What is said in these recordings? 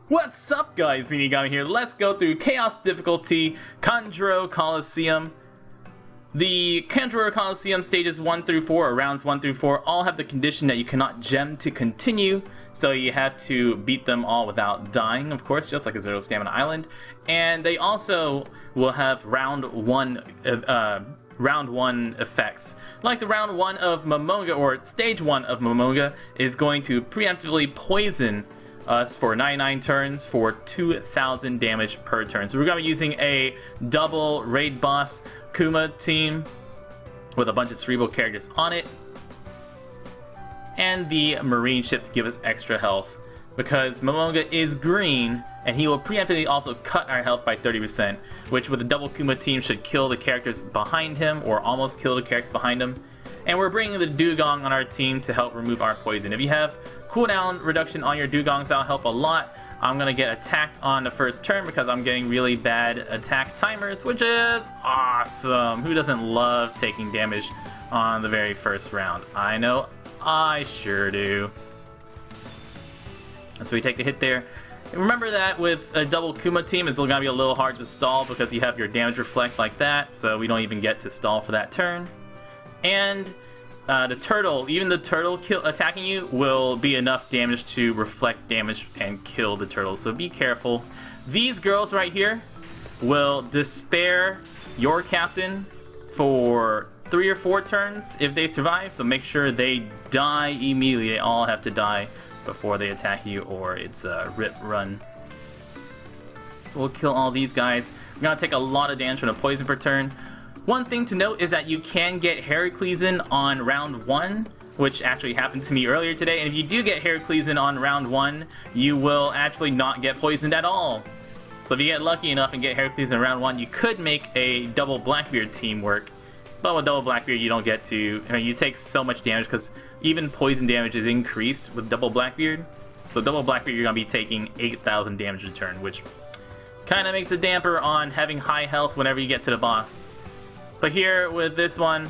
What's up guys, Zeenigami here. Let's go through Chaos Difficulty Kanjuro Coliseum. The Kanjuro Coliseum stages 1 through 4, or rounds 1 through 4, all have the condition that you cannot gem to continue, so you have to beat them all without dying, of course, just like a Zero Stamina Island. And they also will have round 1 effects. Like the round 1 of Momonga, or stage 1 of Momonga, is going to preemptively poison us for 99 turns for 2,000 damage per turn. So we're going to be using a double raid boss Kuma team with a bunch of cerebral characters on it, and the marine ship to give us extra health, because Momonga is green and he will preemptively also cut our health by 30%, which with a double Kuma team should kill the characters behind him, or almost kill the characters behind him. And we're bringing the dugong on our team to help remove our poison. If you have cooldown reduction on your dugongs, that'll help a lot. I'm gonna get attacked on the first turn because I'm getting really bad attack timers, which is awesome. Who doesn't love taking damage on the very first round? I know I sure do. So we take the hit there. And remember that with a double Kuma team, it's gonna be a little hard to stall because you have your damage reflect like that, so we don't even get to stall for that turn. And the turtle, even the turtle attacking you will be enough damage to reflect damage and kill the turtle, so be careful. These girls right here will despair your captain for 3 or 4 turns if they survive, so make sure they die immediately. They all have to die before they attack you, or it's a rip run. So we'll kill all these guys. We're gonna take a lot of damage from the poison per turn. One thing to note is that you can get Heraclean on round 1, which actually happened to me earlier today, and if you do get Heraclean on round 1, you will actually not get poisoned at all. So if you get lucky enough and get Heraclean in round 1, you could make a double Blackbeard team work. But with double Blackbeard you don't get to, I mean, you take so much damage because even poison damage is increased with double Blackbeard. So double Blackbeard you're going to be taking 8,000 damage a turn, which kind of makes a damper on having high health whenever you get to the boss. But here with this one,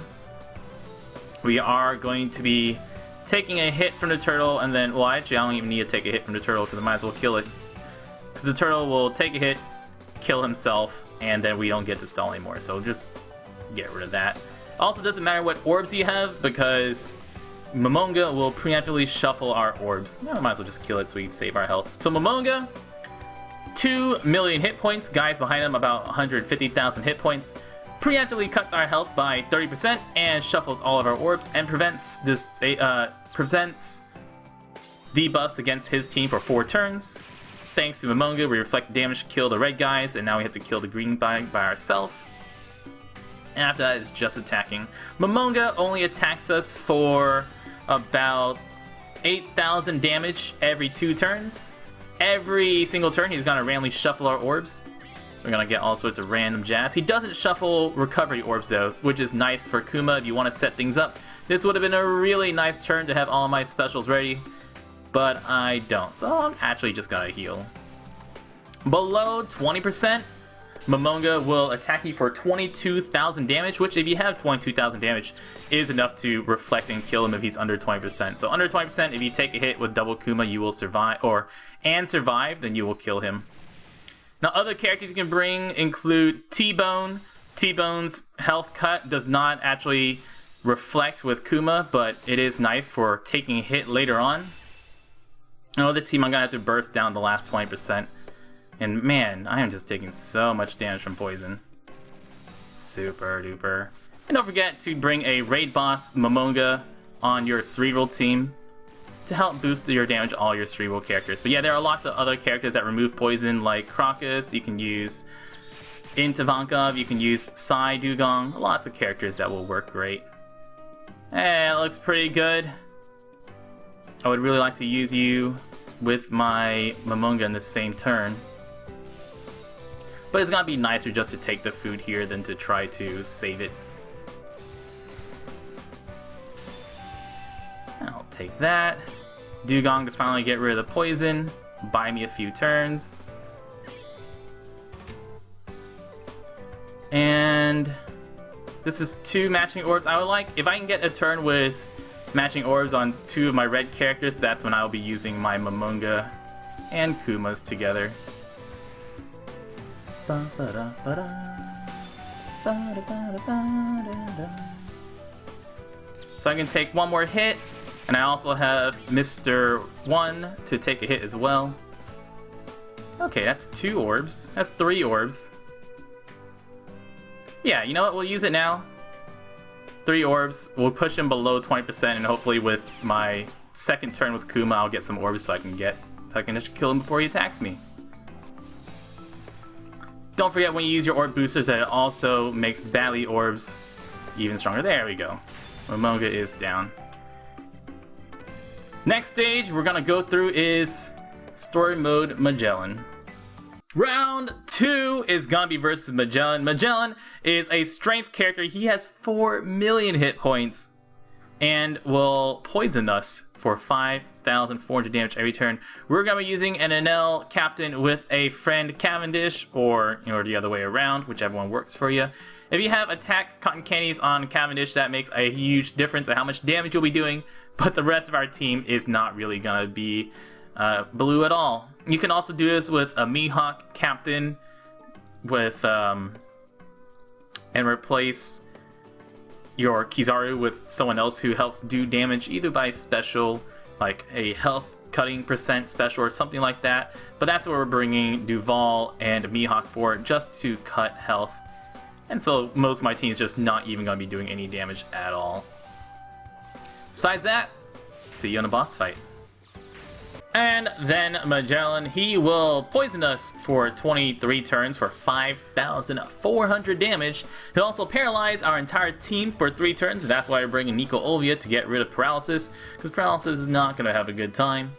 we are going to be taking a hit from the turtle, and then, well, actually I don't even need to take a hit from the turtle because I might as well kill it. Because the turtle will take a hit, kill himself, and then we don't get to stall anymore, so just get rid of that. Also, doesn't matter what orbs you have, because Momonga will preemptively shuffle our orbs. No, I might as well just kill it so we save our health. So Momonga, 2 million hit points, guys behind him about 150,000 hit points. Preemptively cuts our health by 30% and shuffles all of our orbs and prevents debuffs against his team for 4 turns. Thanks to Momonga, we reflect damage to kill the red guys, and now we have to kill the green by ourselves. And after that, it's just attacking. Momonga only attacks us for about 8,000 damage every 2 turns. Every single turn, he's gonna randomly shuffle our orbs. We're gonna get all sorts of random jazz. He doesn't shuffle recovery orbs though, which is nice for Kuma if you want to set things up. This would have been a really nice turn to have all my specials ready, but I don't, so I'm actually just gonna heal. Below 20%, Momonga will attack you for 22,000 damage, which if you have 22,000 damage is enough to reflect and kill him if he's under 20%. So under 20%, if you take a hit with double Kuma, you will survive, and survive, then you will kill him. Now, other characters you can bring include T-Bone. T-Bone's health cut does not actually reflect with Kuma, but it is nice for taking a hit later on. Another team, I'm going to have to burst down the last 20%. And man, I am just taking so much damage from poison. Super duper. And don't forget to bring a raid boss Momonga on your cerebral team to help boost your damage all your cerebral characters. But yeah, there are lots of other characters that remove poison, like Crocus. You can use Intivankov, you can use Psy Dugong. Lots of characters that will work great. Hey, it looks pretty good. I would really like to use you with my Momonga in the same turn. But it's gonna be nicer just to take the food here than to try to save it. I'll take that. Dugong to finally get rid of the poison. Buy me a few turns. And this is 2 matching orbs. I would like, if I can get a turn with matching orbs on 2 of my red characters, that's when I'll be using my Momonga and Kumas together. So I can take one more hit, and I also have Mr. 1 to take a hit as well. Okay, that's 2 orbs. That's 3 orbs. Yeah, you know what? We'll use it now. 3 orbs. We'll push him below 20%, and hopefully with my second turn with Kuma, I'll get some orbs so I can just kill him before he attacks me. Don't forget when you use your orb boosters that it also makes Bally orbs even stronger. There we go. Momonga is down. Next stage we're gonna go through is Story Mode Magellan. Round 2 is gonna be versus Magellan. Magellan is a strength character. He has 4 million hit points and will poison us for 5,400 damage every turn. We're gonna be using an NL captain with a friend Cavendish, or the other way around, whichever one works for you. If you have attack cotton candies on Cavendish, that makes a huge difference in how much damage you'll be doing, but the rest of our team is not really gonna be blue at all. You can also do this with a Mihawk captain with and replace your Kizaru with someone else who helps do damage either by special, like a health cutting % special or something like that. But that's what we're bringing Duval and Mihawk for, just to cut health. And so most of my team's just not even going to be doing any damage at all. Besides that, see you in a boss fight. And then Magellan, he will poison us for 23 turns for 5,400 damage. He'll also paralyze our entire team for 3 turns, and that's why we're bringing Nico Olvia to get rid of paralysis, because paralysis is not going to have a good time.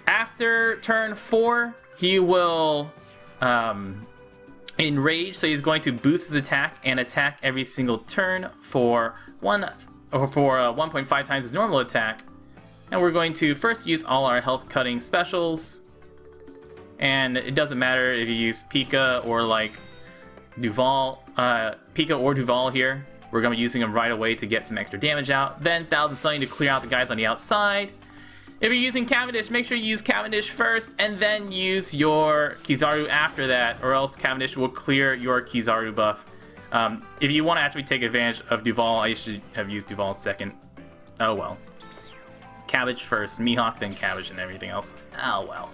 After turn 4, he will enrage, so he's going to boost his attack and attack every single turn for 1.5 times his normal attack. And we're going to first use all our health cutting specials, and it doesn't matter if you use Pika or like Duval, Pika or Duval here. We're going to be using them right away to get some extra damage out. Then 1,000 Sunny to clear out the guys on the outside. If you're using Cavendish, make sure you use Cavendish first and then use your Kizaru after that, or else Cavendish will clear your Kizaru buff. If you want to actually take advantage of Duval, I should have used Duval second. Oh well. Cabbage first, Mihawk, then Cabbage and everything else. Oh well.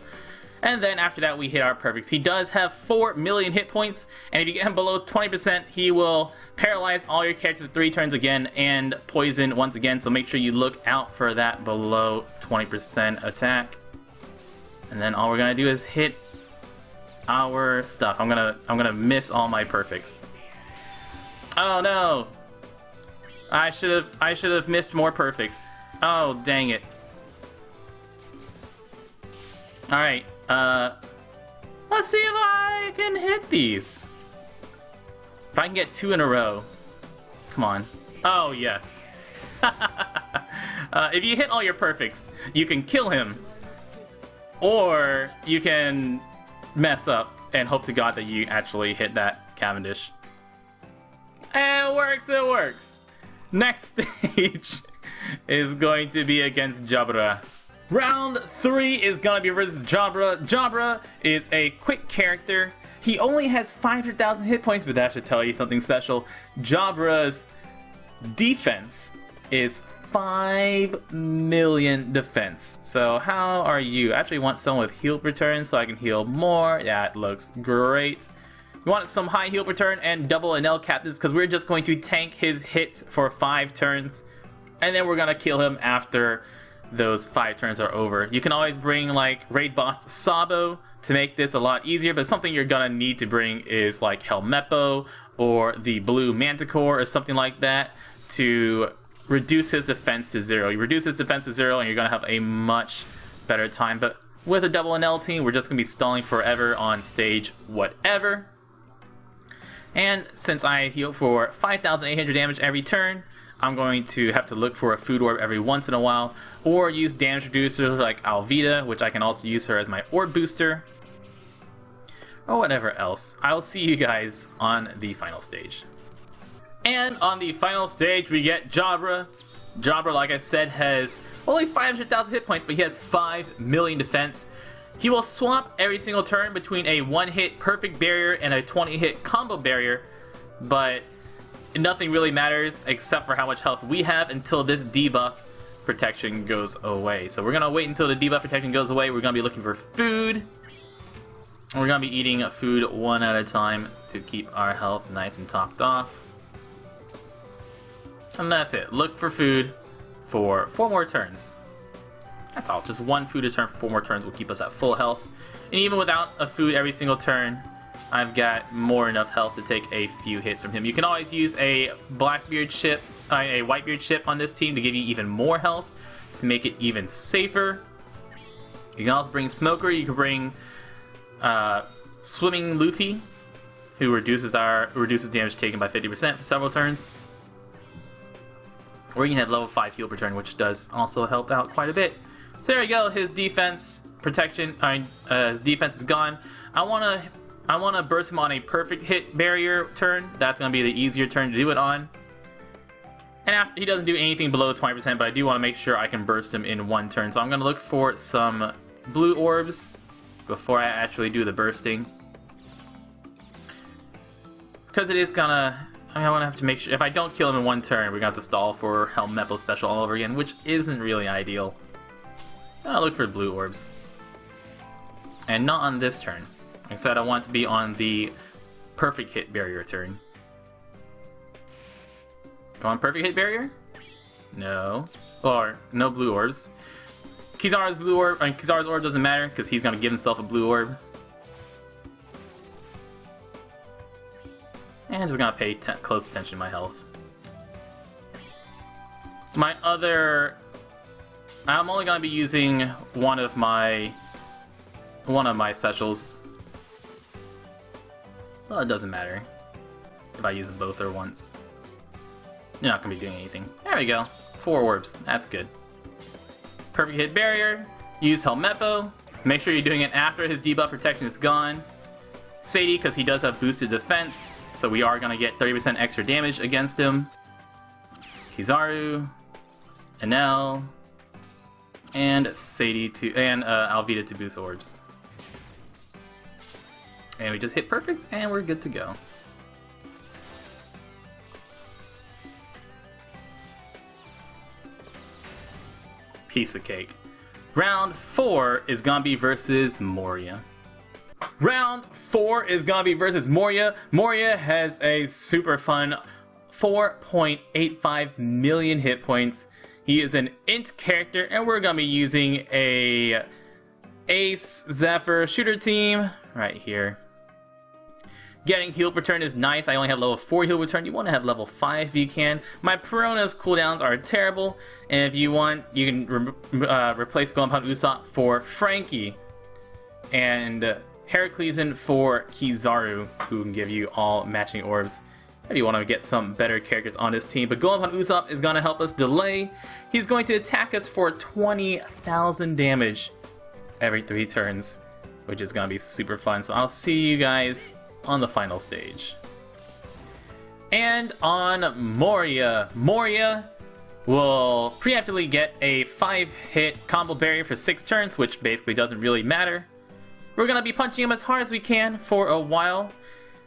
And then after that we hit our perfects. He does have 4 million hit points, and if you get him below 20%, he will paralyze all your characters 3 turns again and poison once again, so make sure you look out for that below 20% attack. And then all we're gonna do is hit our stuff. I'm gonna miss all my perfects. Oh no! I should have missed more perfects. Oh, dang it. Alright, let's see if I can hit these. If I can get 2 in a row. Come on. Oh, yes. If you hit all your perfects, you can kill him. Or you can mess up and hope to God that you actually hit that Cavendish. And it works, it works. Next stage is going to be against Jabra. Round 3 is gonna be versus Jabra. Jabra is a quick character. He only has 500,000 hit points, but that should tell you something special. Jabra's defense is 5 million defense. So how are you? I actually want someone with heal return so I can heal more. That looks great. We want some high heal return and double NL captains, because we're just going to tank his hits for 5 turns. And then we're gonna kill him after those 5 turns are over. You can always bring like Raid Boss Sabo to make this a lot easier, but something you're gonna need to bring is like Helmeppo or the Blue Manticore or something like that to reduce his defense to 0. You reduce his defense to 0 and you're gonna have a much better time. But with a double NL team, we're just gonna be stalling forever on stage whatever. And since I heal for 5,800 damage every turn, I'm going to have to look for a food orb every once in a while, or use damage reducers like Alvida, which I can also use her as my orb booster, or whatever else. I will see you guys on the final stage. And on the final stage, we get Jabra. Jabra, like I said, has only 500,000 hit points, but he has 5 million defense. He will swap every single turn between a 1-hit perfect barrier and a 20-hit combo barrier, but nothing really matters except for how much health we have until this debuff protection goes away. So we're gonna wait until the debuff protection goes away. We're gonna be looking for food. We're gonna be eating food one at a time to keep our health nice and topped off. And that's it. Look for food for 4 more turns. That's all. Just 1 food a turn for 4 more turns will keep us at full health. And even without a food every single turn, I've got more enough health to take a few hits from him. You can always use a Blackbeard ship, a Whitebeard ship on this team to give you even more health, to make it even safer. You can also bring Smoker. You can bring Swimming Luffy, who reduces damage taken by 50% for several turns. Or you can have level 5 heal per turn, which does also help out quite a bit. So there you go. His defense protection, his defense is gone. I wanna burst him on a perfect hit barrier turn. That's gonna be the easier turn to do it on. And after, he doesn't do anything below 20%, but I do want to make sure I can burst him in 1 turn. So I'm gonna look for some blue orbs before I actually do the bursting, because it is gonna. I mean, I want to have to make sure if I don't kill him in 1 turn, we're gonna have to stall for Helmeppo special all over again, which isn't really ideal. I'll look for blue orbs. And not on this turn. Instead, I want to be on the perfect hit barrier turn. Go on perfect hit barrier? No. Or no blue orbs. Kizaru's blue orb, Kizaru's orb doesn't matter because he's gonna give himself a blue orb. And I'm just gonna pay close attention to my health. I'm only gonna be using one of my specials, so it doesn't matter if I use them both or once. You're not gonna be doing anything. There we go. 4 orbs. That's good. Perfect hit barrier. Use Helmeppo. Make sure you're doing it after his debuff protection is gone. Sadie, because he does have boosted defense, so we are gonna get 30% extra damage against him. Kizaru, Enel, and Sadie and Alvida to boost orbs. And we just hit perfects, and we're good to go. Piece of cake. Round 4 is gonna be versus Moria. Round 4 is gonna be versus Moria. Moria has a super fun 4.85 million hit points. He is an int character, and we're gonna be using a Ace Zephyr shooter team right here. Getting heal per turn is nice. I only have level 4 heal per turn. You want to have level 5 if you can. My Perona's cooldowns are terrible, and if you want, you can replace Goemon Usopp for Frankie, and Heracleson for Kizaru, who can give you all matching orbs if you want to get some better characters on this team. But Goemon Usopp is going to help us delay. He's going to attack us for 20,000 damage every 3 turns, which is going to be super fun. So I'll see you guys on the final stage. And on Moria. Moria will preemptively get a 5-hit combo barrier for 6 turns, which basically doesn't really matter. We're gonna be punching him as hard as we can for a while.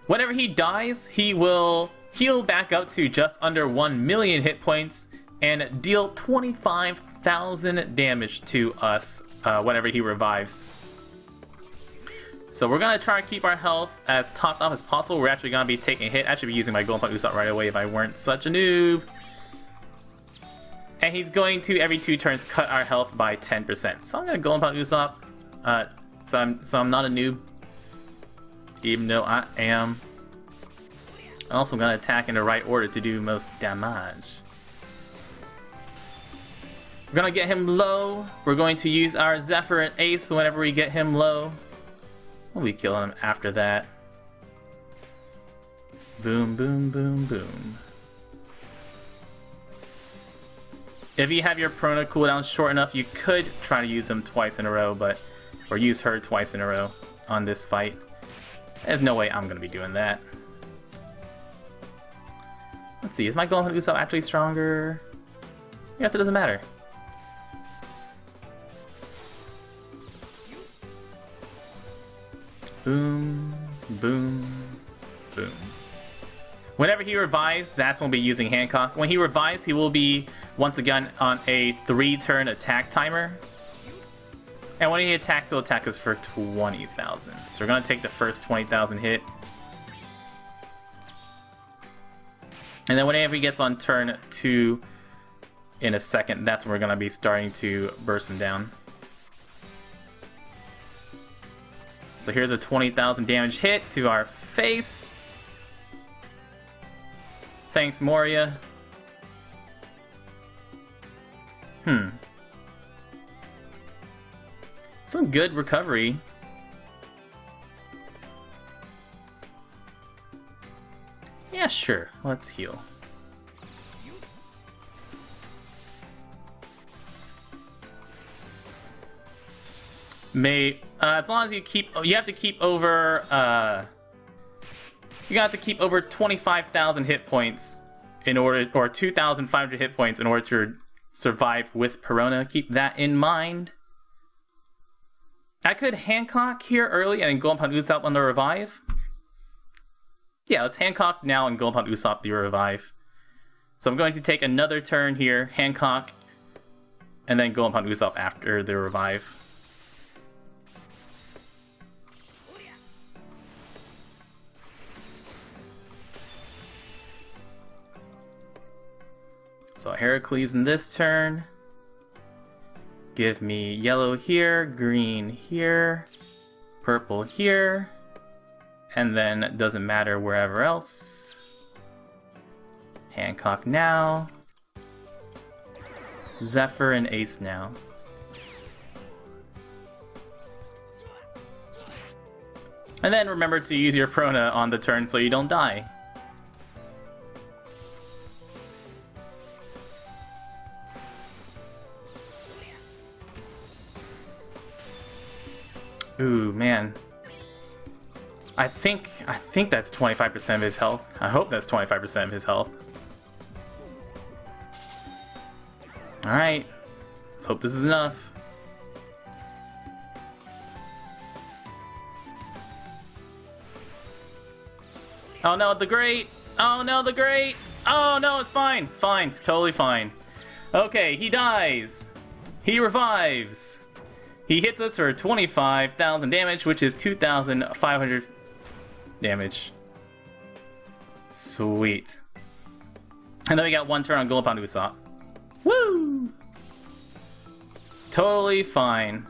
Whenever he dies, he will heal back up to just under 1 million hit points and deal 25,000 damage to us whenever he revives. So we're going to try to keep our health as topped up as possible. We're actually going to be taking a hit. I should be using my Goemon Usopp right away if I weren't such a noob. And he's going to, every 2 turns, cut our health by 10%. So I'm going to Goemon Usopp. So I'm not a noob, even though I am. Also, I'm going to attack in the right order to do most damage. We're going to get him low. We're going to use our Zephyr and Ace whenever we get him low. We'll be killing him after that. Boom, boom, boom, boom. If you have your Prona cooldown short enough, you could try to use him twice in a row, or use her twice in a row on this fight. There's no way I'm going to be doing that. Let's see, is my Goemon Usopp actually stronger? I guess it doesn't matter. Boom, boom, boom. Whenever he revives, that's when we'll be using Hancock. When he revives, he will be, once again, on a 3-turn attack timer. And when he attacks, he'll attack us for 20,000. So we're going to take the first 20,000 hit. And then whenever he gets on turn 2 in a second, that's when we're going to be starting to burst him down. So here's a 20,000 damage hit to our face. Thanks, Moria. Some good recovery. Yeah, sure. Let's heal. As long as you have to keep over, you have to keep over 25,000 hit points in order, or 2,500 hit points in order to survive with Perona. Keep that in mind. I could Hancock here early and then go upon Usopp on the revive. Yeah, let's Hancock now and go upon Usopp the revive. So I'm going to take another turn here, Hancock, and then go upon Usopp after the revive. So Heracles in this turn. Give me yellow here, green here, purple here, and then it doesn't matter wherever else. Hancock now. Zephyr and Ace now. And then remember to use your Prona on the turn so you don't die. Ooh, man. I think that's 25% of his health. I hope that's 25% of his health. Alright. Let's hope this is enough. Oh no, the Great! Oh no, the Great! Oh no, it's fine! It's fine. It's totally fine. Okay, he dies. He revives. He hits us for 25,000 damage, which is 2,500 damage. Sweet. And then we got one turn on go upon Usopp. Woo! Totally fine.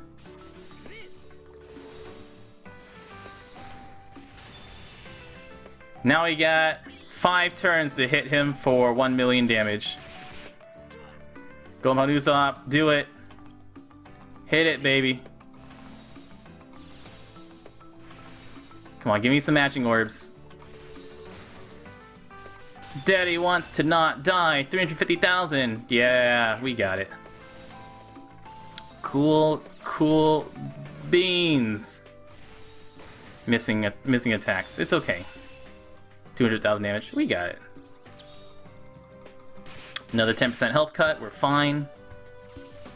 Now we got 5 turns to hit him for 1 million damage. Go upon Usopp, do it. Hit it, baby. Come on, give me some matching orbs. Daddy wants to not die. 350,000. Yeah, we got it. Cool beans. Missing attacks. It's okay. 200,000 damage. We got it. Another 10% health cut. We're fine.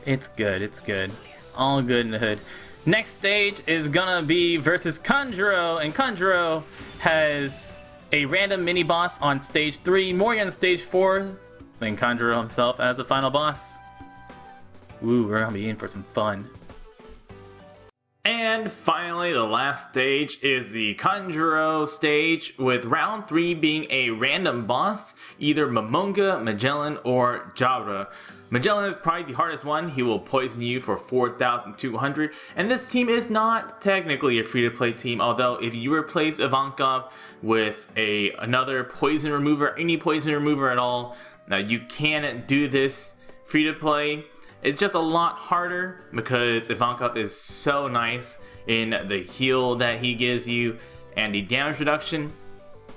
It's good. It's good. All good in the hood. Next stage is gonna be versus Kanjuro, and Kanjuro has a random mini boss on stage 3, Moria on stage 4, then Kanjuro himself as the final boss. Ooh, we're gonna be in for some fun. And finally, the last stage is the Kanjuro stage, with round 3 being a random boss, either Momonga, Magellan, or Jabra. Magellan is probably the hardest one. He will poison you for 4,200. And this team is not technically a free-to-play team, although if you replace Ivankov with another poison remover, any poison remover at all, now you can do this free-to-play. It's just a lot harder because Ivankov is so nice in the heal that he gives you and the damage reduction.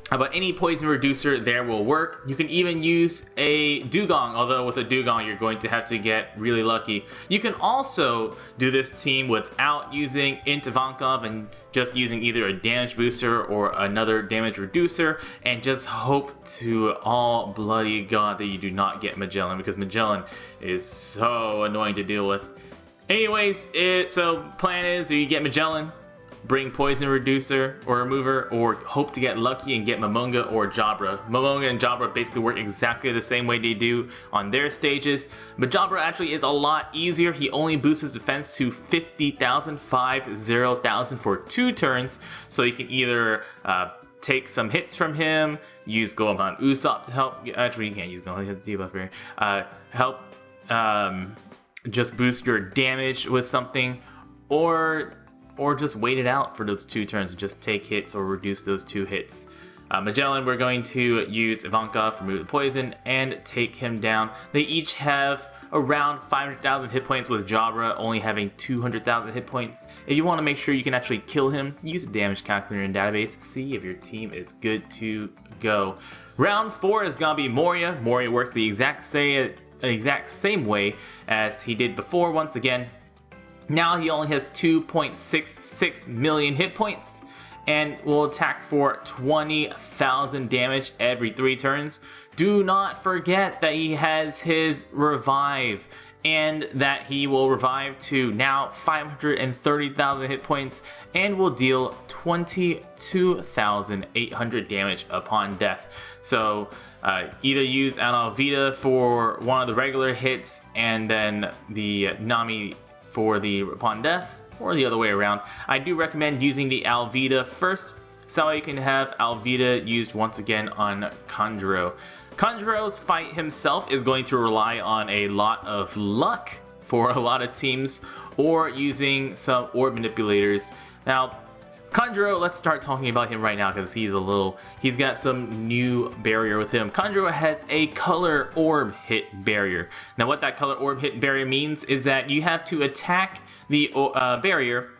But any poison reducer there will work. You can even use a dugong, although with a dugong you're going to have to get really lucky. You can also do this team without using Ivankov and just using either a damage booster or another damage reducer, and just hope to all bloody god that you do not get Magellan, because Magellan is so annoying to deal with. Anyways, so plan is you get Magellan, bring Poison Reducer or Remover, or hope to get lucky and get Momonga or Jabra. Momonga and Jabra basically work exactly the same way they do on their stages, but Jabra actually is a lot easier. He only boosts his defense to 50,000 for 2 turns, so you can either take some hits from him, use Golem on Usopp to help. Actually, you can't use Golem, he has a debuff barrier. Help just boost your damage with something, or just wait it out for those 2 turns and just take hits or reduce those 2 hits. Magellan, we're going to use Ivankov, remove the poison, and take him down. They each have around 500,000 hit points, with Jabra only having 200,000 hit points. If you want to make sure you can actually kill him, use a damage calculator in database, see if your team is good to go. Round 4 is gonna be Moria. Moria works the exact same way as he did before once again. Now he only has 2.66 million hit points and will attack for 20,000 damage every 3 turns. Do not forget that he has his revive, and that he will revive to now 530,000 hit points and will deal 22,800 damage upon death. So either use an Alvida for one of the regular hits and then the Nami for the upon death, or the other way around. I do recommend using the Alvida first, so you can have Alvida used once again on Kanjuro. Kanjuro's fight himself is going to rely on a lot of luck for a lot of teams, or using some orb manipulators. Now, Kanjuro, let's start talking about him right now because he's got some new barrier with him. Kanjuro has a Color Orb hit barrier. Now what that Color Orb hit barrier means is that you have to attack the barrier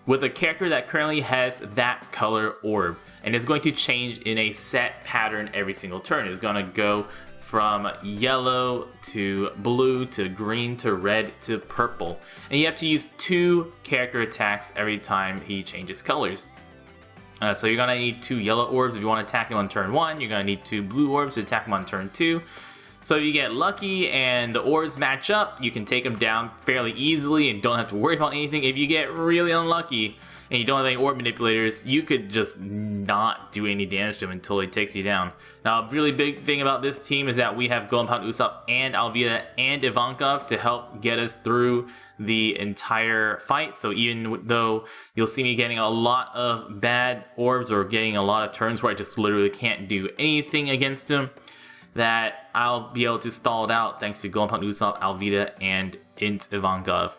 with a character that currently has that Color Orb. And it's going to change in a set pattern every single turn. It's going to go from yellow to blue to green to red to purple. And you have to use 2 character attacks every time he changes colors. So you're going to need 2 yellow orbs if you want to attack him on turn 1. You're going to need 2 blue orbs to attack him on turn 2. So if you get lucky and the orbs match up, you can take him down fairly easily and don't have to worry about anything. If you get really unlucky and you don't have any orb manipulators, you could just not do any damage to him until he takes you down. Now, a really big thing about this team is that we have Golem, Usopp, and Alvida, and Ivankov to help get us through the entire fight. So even though you'll see me getting a lot of bad orbs or getting a lot of turns where I just literally can't do anything against him, that I'll be able to stall it out thanks to Golem, Usopp, Alvida, and Ivankov.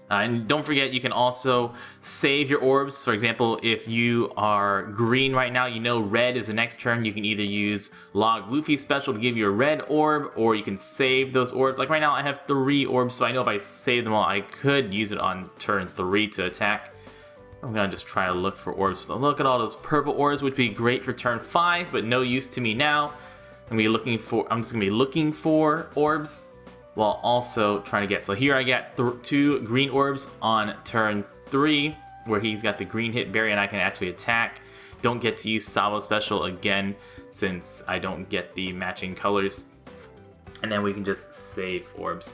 And don't forget, you can also save your orbs. For example, if you are green right now, you know red is the next turn. You can either use Log Luffy special to give you a red orb, or you can save those orbs. Like right now, I have 3 orbs, so I know if I save them all, I could use it on turn 3 to attack. I'm gonna just try to look for orbs. So look at all those purple orbs, which would be great for turn 5, but no use to me now. I'm just gonna be looking for orbs while also trying to get. So here I got 2 green orbs on turn 3, where he's got the green hit barrier and I can actually attack. Don't get to use Sabo special again since I don't get the matching colors. And then we can just save orbs.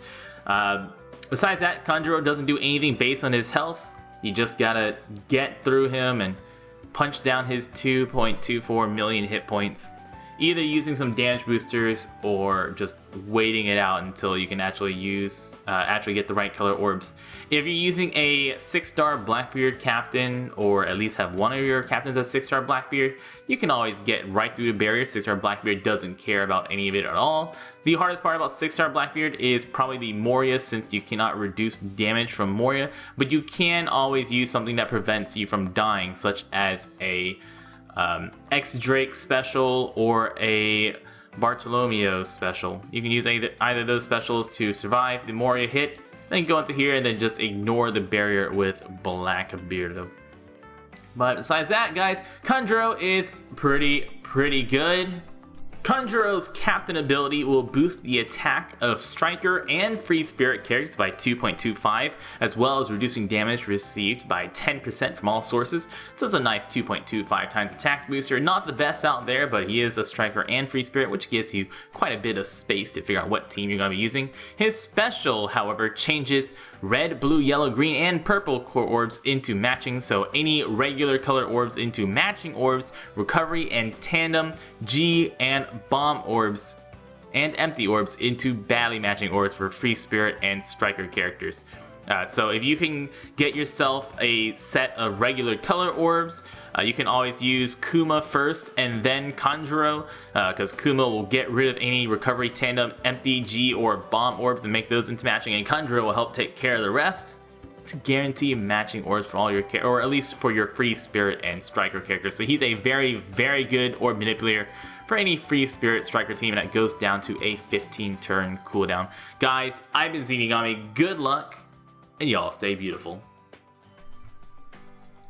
Besides that, Kanjuro doesn't do anything based on his health. You just gotta get through him and punch down his 2.24 million hit points, either using some damage boosters or just waiting it out until you can actually get the right color orbs. If you're using a 6-star Blackbeard captain, or at least have one of your captains as 6-star Blackbeard, you can always get right through the barrier. 6-star Blackbeard doesn't care about any of it at all. The hardest part about 6-star Blackbeard is probably the Moria, since you cannot reduce damage from Moria, but you can always use something that prevents you from dying, such as a X-Drake special or a Bartolomeo special. You can use either of those specials to survive the Moria hit, then go into here and then just ignore the barrier with Blackbeard. But besides that, guys, Kanjuro is pretty good. Kanjuro's Captain ability will boost the attack of Striker and Free Spirit characters by 2.25, as well as reducing damage received by 10% from all sources. So it's a nice 2.25 times attack booster. Not the best out there, but he is a Striker and Free Spirit, which gives you quite a bit of space to figure out what team you're going to be using. His special, however, changes red, blue, yellow, green, and purple core orbs into matching, so any regular color orbs into matching orbs, recovery and tandem, G and bomb orbs, and empty orbs into badly matching orbs for Free Spirit and Striker characters. So if you can get yourself a set of regular color orbs, you can always use Kuma first and then Kanjuro, because Kuma will get rid of any recovery, tandem, empty, G, or bomb orbs and make those into matching, and Kanjuro will help take care of the rest to guarantee matching orbs for all your or at least for your Free Spirit and Striker characters. So he's a very, very good orb manipulator for any Free Spirit Striker team, and that goes down to a 15-turn cooldown. Guys, I've been Zeenigami. Good luck, and y'all stay beautiful.